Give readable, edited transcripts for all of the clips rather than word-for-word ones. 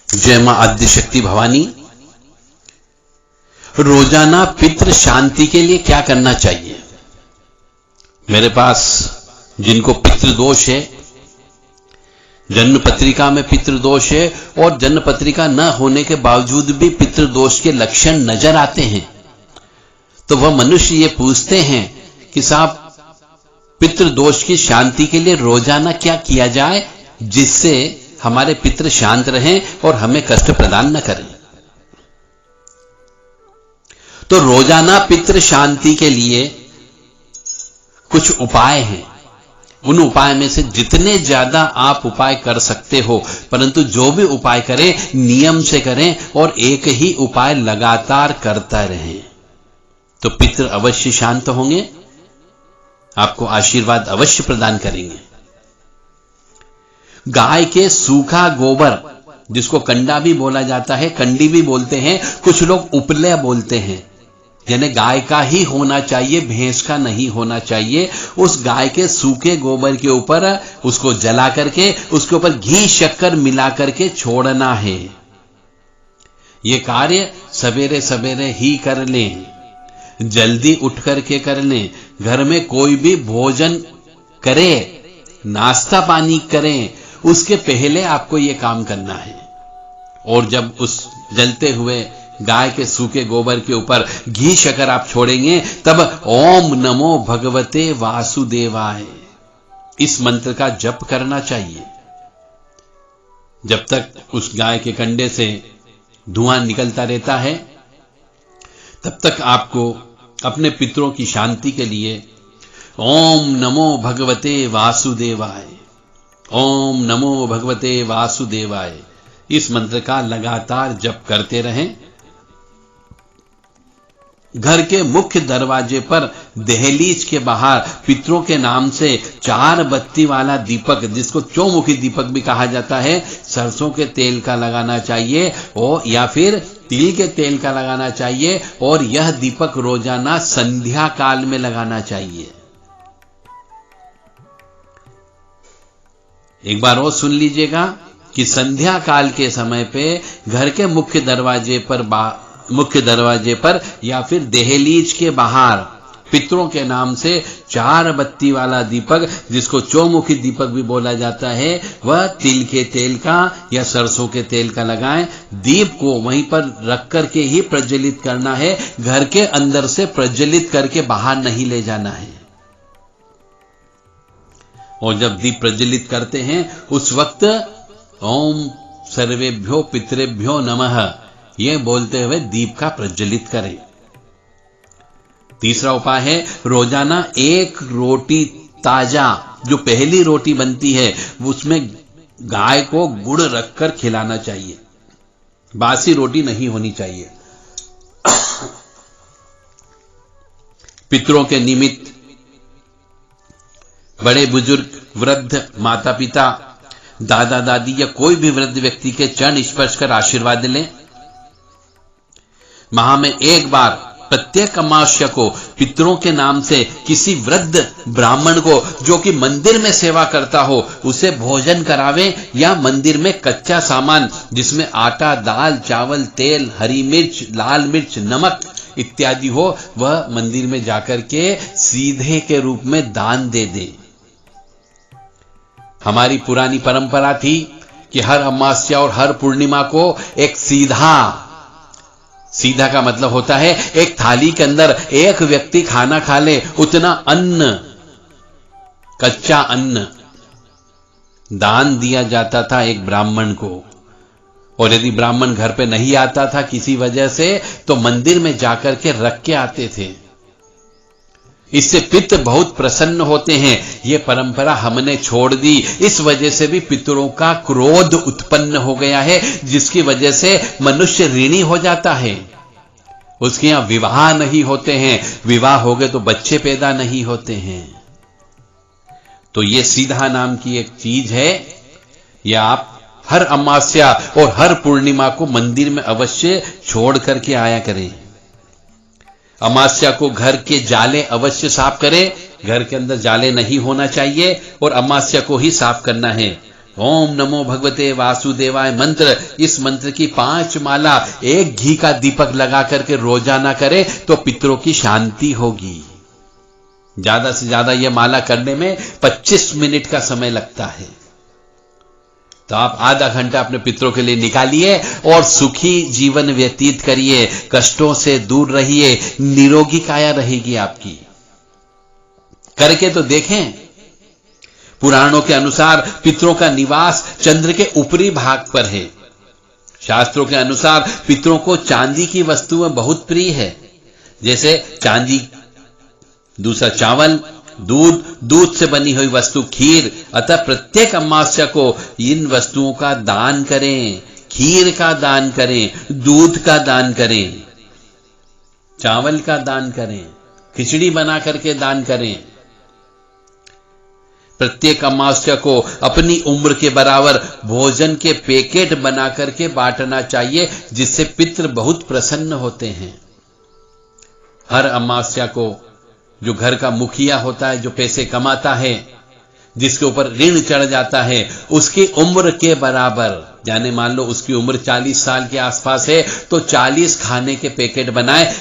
जय मां आद्यशक्ति भवानी। रोजाना पितृ शांति के लिए क्या करना चाहिए? मेरे पास जिनको पितृदोष है, जन्म पत्रिका में पितृदोष है और जन्म पत्रिका न होने के बावजूद भी पितृदोष के लक्षण नजर आते हैं, तो वह मनुष्य ये पूछते हैं कि साहब पितृदोष की शांति के लिए रोजाना क्या किया जाए जिससे हमारे पितृ शांत रहें और हमें कष्ट प्रदान न करें। तो रोजाना पितृ शांति के लिए कुछ उपाय हैं। उन उपाय में से जितने ज्यादा आप उपाय कर सकते हो, परंतु जो भी उपाय करें नियम से करें और एक ही उपाय लगातार करता रहें, तो पितृ अवश्य शांत होंगे, आपको आशीर्वाद अवश्य प्रदान करेंगे। गाय के सूखा गोबर, जिसको कंडा भी बोला जाता है, कंडी भी बोलते हैं, कुछ लोग उपले बोलते हैं, यानी गाय का ही होना चाहिए, भैंस का नहीं होना चाहिए। उस गाय के सूखे गोबर के ऊपर उसको जला करके उसके ऊपर घी शक्कर मिला करके छोड़ना है। ये कार्य सवेरे सवेरे ही कर लें, जल्दी उठ करके कर लें। घर में कोई भी भोजन करे, नाश्ता पानी करें, उसके पहले आपको ये काम करना है। और जब उस जलते हुए गाय के सूखे गोबर के ऊपर घी शक्कर आप छोड़ेंगे, तब ओम नमो भगवते वासुदेवाय इस मंत्र का जप करना चाहिए। जब तक उस गाय के कंडे से धुआं निकलता रहता है, तब तक आपको अपने पितरों की शांति के लिए ओम नमो भगवते वासुदेवाय, ओम नमो भगवते वासुदेवाय इस मंत्र का लगातार जप करते रहें। घर के मुख्य दरवाजे पर दहलीज के बाहर पितरों के नाम से 4 बत्ती वाला दीपक, जिसको चौमुखी दीपक भी कहा जाता है, सरसों के तेल का लगाना चाहिए और या फिर तिल के तेल का लगाना चाहिए। और यह दीपक रोजाना संध्या काल में लगाना चाहिए। एक बार और सुन लीजिएगा कि संध्या काल के समय पे घर के मुख्य दरवाजे पर या फिर दहलीज के बाहर पितरों के नाम से 4 बत्ती वाला दीपक, जिसको चौमुखी दीपक भी बोला जाता है, वह तिल के तेल का या सरसों के तेल का लगाएं। दीप को वहीं पर रख करके ही प्रज्वलित करना है, घर के अंदर से प्रज्वलित करके बाहर नहीं ले जाना है। और जब दीप प्रज्वलित करते हैं उस वक्त ओम सर्वेभ्यो पितरेभ्यो नमः ये बोलते हुए दीप का प्रज्वलित करें। तीसरा उपाय है रोजाना 1 रोटी ताजा, जो पहली रोटी बनती है उसमें गाय को गुड़ रखकर खिलाना चाहिए। बासी रोटी नहीं होनी चाहिए। पितरों के निमित्त बड़े बुजुर्ग, वृद्ध, माता पिता, दादा दादी या कोई भी वृद्ध व्यक्ति के चरण स्पर्श कर आशीर्वाद लें। माह में एक बार प्रत्येक अमावस्या को पितरों के नाम से किसी वृद्ध ब्राह्मण को, जो कि मंदिर में सेवा करता हो, उसे भोजन करावें, या मंदिर में कच्चा सामान जिसमें आटा, दाल, चावल, तेल, हरी मिर्च, लाल मिर्च, नमक इत्यादि हो, वह मंदिर में जाकर के सीधे के रूप में दान दे दे। हमारी पुरानी परंपरा थी कि हर अमावस्या और हर पूर्णिमा को एक सीधा का मतलब होता है एक थाली के अंदर एक व्यक्ति खाना खा ले, उतना अन्न, कच्चा अन्न दान दिया जाता था एक ब्राह्मण को। और यदि ब्राह्मण घर पे नहीं आता था किसी वजह से, तो मंदिर में जाकर के रख के आते थे। इससे पितृ बहुत प्रसन्न होते हैं। यह परंपरा हमने छोड़ दी। इस वजह से भी पितरों का क्रोध उत्पन्न हो गया है, जिसकी वजह से मनुष्य ऋणी हो जाता है। उसके यहां विवाह नहीं होते हैं, विवाह हो गए तो बच्चे पैदा नहीं होते हैं। तो यह सीधा नाम की एक चीज है। यह आप हर अमावस्या और हर पूर्णिमा को मंदिर में अवश्य छोड़ करके आया करें। अमावस्या को घर के जाले अवश्य साफ करें, घर के अंदर जाले नहीं होना चाहिए और अमावस्या को ही साफ करना है। ओम नमो भगवते वासुदेवाय मंत्र, इस मंत्र की 5 माला एक घी का दीपक लगा करके रोजाना करें तो पितरों की शांति होगी। ज्यादा से ज्यादा यह माला करने में 25 मिनट का समय लगता है। तो आप आधा घंटा अपने पितरों के लिए निकालिए और सुखी जीवन व्यतीत करिए, कष्टों से दूर रहिए, निरोगी काया रहेगी आपकी। करके तो देखें। पुराणों के अनुसार पितरों का निवास चंद्र के ऊपरी भाग पर है। शास्त्रों के अनुसार पितरों को चांदी की वस्तुएं बहुत प्रिय है, जैसे चांदी, दूसरा चावल, दूध से बनी हुई वस्तु, खीर। अतः प्रत्येक अमावस्या को इन वस्तुओं का दान करें, खीर का दान करें, दूध का दान करें, चावल का दान करें, खिचड़ी बना करके दान करें। प्रत्येक अमावस्या को अपनी उम्र के बराबर भोजन के पैकेट बना करके बांटना चाहिए, जिससे पितृ बहुत प्रसन्न होते हैं। हर अमावस्या को जो घर का मुखिया होता है, जो पैसे कमाता है, जिसके ऊपर ऋण चढ़ जाता है, उसकी उम्र के बराबर, यानी मान लो उसकी उम्र 40 साल के आसपास है, तो 40 खाने के पैकेट बनाए,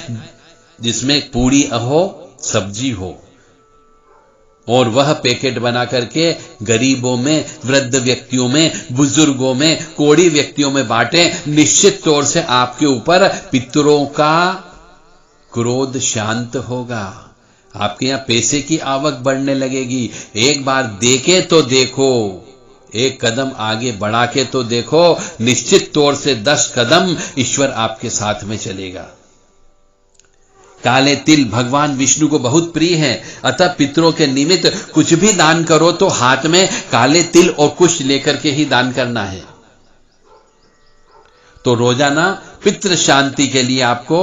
जिसमें पूरी हो, सब्जी हो, और वह पैकेट बना करके गरीबों में, वृद्ध व्यक्तियों में, बुजुर्गों में, कोढ़ी व्यक्तियों में बांटे। निश्चित तौर से आपके ऊपर पितरों का क्रोध शांत होगा, आपके यहां पैसे की आवक बढ़ने लगेगी। एक बार देखे तो देखो, एक कदम आगे बढ़ा के तो देखो, निश्चित तौर से 10 कदम ईश्वर आपके साथ में चलेगा। काले तिल भगवान विष्णु को बहुत प्रिय है, अतः पितरों के निमित्त कुछ भी दान करो तो हाथ में काले तिल और कुश लेकर के ही दान करना है। तो रोजाना पितृ शांति के लिए आपको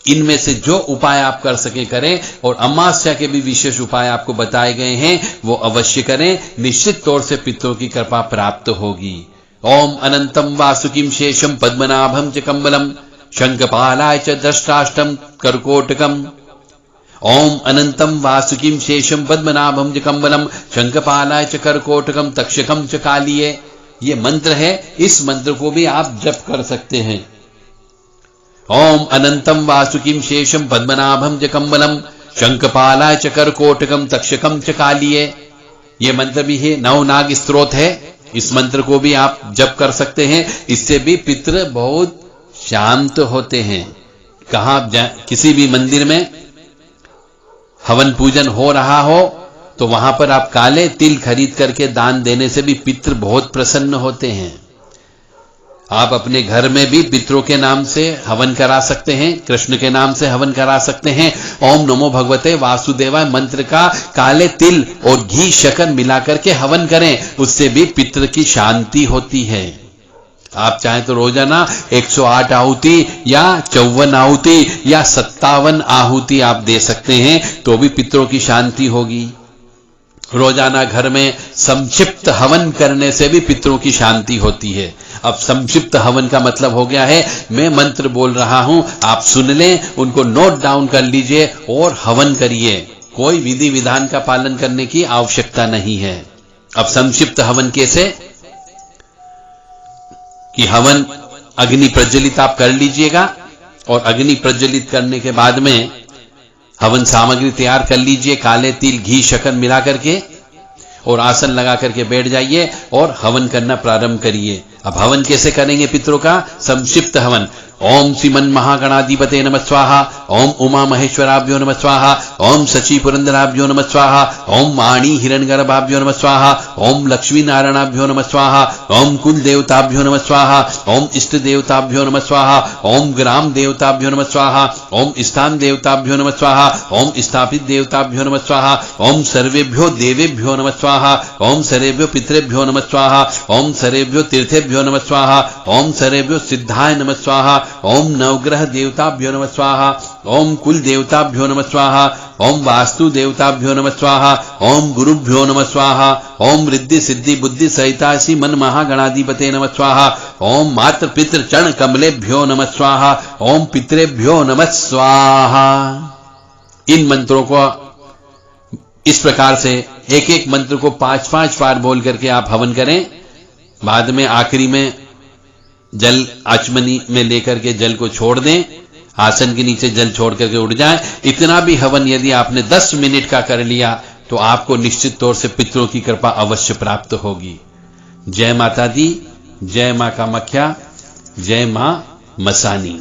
इनमें से जो उपाय आप कर सके करें, और अमावस्या के भी विशेष उपाय आपको बताए गए हैं, वो अवश्य करें। निश्चित तौर से पितरों की कृपा प्राप्त होगी। ओम अनंतम वासुकिम शेषम पद्मनाभम च कम्बलम शंखपालाय च दष्टाष्टम कर्कोटकम। ओम अनंतम वासुकिम शेषम पद्मनाभम च कम्बलम शंखपालाय च कर्कोटकम तक्षकम च कालिये। ये मंत्र है, इस मंत्र को भी आप जप कर सकते हैं। ओम अनंतम वासुकिम शेषम पद्मनाभम च कम्बलम शंखपालाय च कर्कोटकम तक्षकम च कालिये। ये मंत्र भी है, नवनाग स्तोत्र है, इस मंत्र को भी आप जप कर सकते हैं। इससे भी पितृ बहुत शांत होते हैं। कहां किसी भी मंदिर में हवन पूजन हो रहा हो तो वहां पर आप काले तिल खरीद करके दान देने से भी पितृ बहुत प्रसन्न होते हैं। आप अपने घर में भी पितरों के नाम से हवन करा सकते हैं, कृष्ण के नाम से हवन करा सकते हैं। ओम नमो भगवते वासुदेवाय मंत्र का काले तिल और घी शक्कर मिलाकर के हवन करें, उससे भी पितृ की शांति होती है। आप चाहें तो रोजाना 108 आहुति या 54 आहुति या 57 आहुति आप दे सकते हैं, तो भी पितरों की शांति होगी। रोजाना घर में संक्षिप्त हवन करने से भी पितरों की शांति होती है। अब संक्षिप्त हवन का मतलब हो गया है, मैं मंत्र बोल रहा हूं, आप सुन लें, उनको नोट डाउन कर लीजिए और हवन करिए। कोई विधि विधान का पालन करने की आवश्यकता नहीं है। अब संक्षिप्त हवन कैसे कि हवन अग्नि प्रज्वलित आप कर लीजिएगा, और अग्नि प्रज्वलित करने के बाद में हवन सामग्री तैयार कर लीजिए, काले तिल घी शक्कर मिला करके, और आसन लगा करके बैठ जाइए और हवन करना प्रारंभ करिए। अब हवन कैसे करेंगे पितरों का? संक्षिप्त हवन। ओम श्रीमन महागणाधिपते नमः स्वाहा, ओम उमा महेश्वराभ्यो नमः स्वाहा, ओम शची पुरंदराभ्यो नमः स्वाहा, ओम वाणी हिरण्यगर्भाभ्यो नमः स्वाहा, ओम लक्ष्मी नारायणाभ्यो नमः स्वाहा, ओम कुल देवताभ्यो नमः स्वाहा, ओम इष्ट देवताभ्यो नमः स्वाहा, ओम ग्राम देवताभ्यो नमः स्वाहा, ओम स्थान देवताभ्यो नमः स्वाहा, ओम स्थापित देवताभ्यो नमः स्वाहा, ओम सर्वेभ्यो देवेभ्यो नमः स्वाहा, ओम सर्वेभ्यो पितरेभ्यो नमः स्वाहा, ओम सर्वेभ्यो तीर्थेभ्यो नमः स्वाहा, ओम सर्वेभ्यो सिद्धाय नमः स्वाहा, ओम नवग्रह देवताभ्यो नमः स्वाहा, ओम कुल देवताभ्यो नमः स्वाहा, ओम वास्तु देवताभ्यो नमः स्वाहा, ओम गुरुभ्यो नमः स्वाहा, ओम रिद्धि सिद्धि बुद्धि सहितासी मन महागणाधिपते नमः स्वाहा, ओम मातृ पितृ चरण कमलेभ्यो नमः स्वाहा, ओम पितरेभ्यो नमः स्वाहा। इन मंत्रों को इस प्रकार से एक एक मंत्र को 5-5 बार बोल करके आप हवन करें। बाद में आखिरी में जल आचमनी में लेकर के जल को छोड़ दें, आसन के नीचे जल छोड़ करके उठ जाए। इतना भी हवन यदि आपने 10 मिनट का कर लिया तो आपको निश्चित तौर से पितरों की कृपा अवश्य प्राप्त होगी। जय माता दी, जय मां कामाख्या, जय मां मसानी।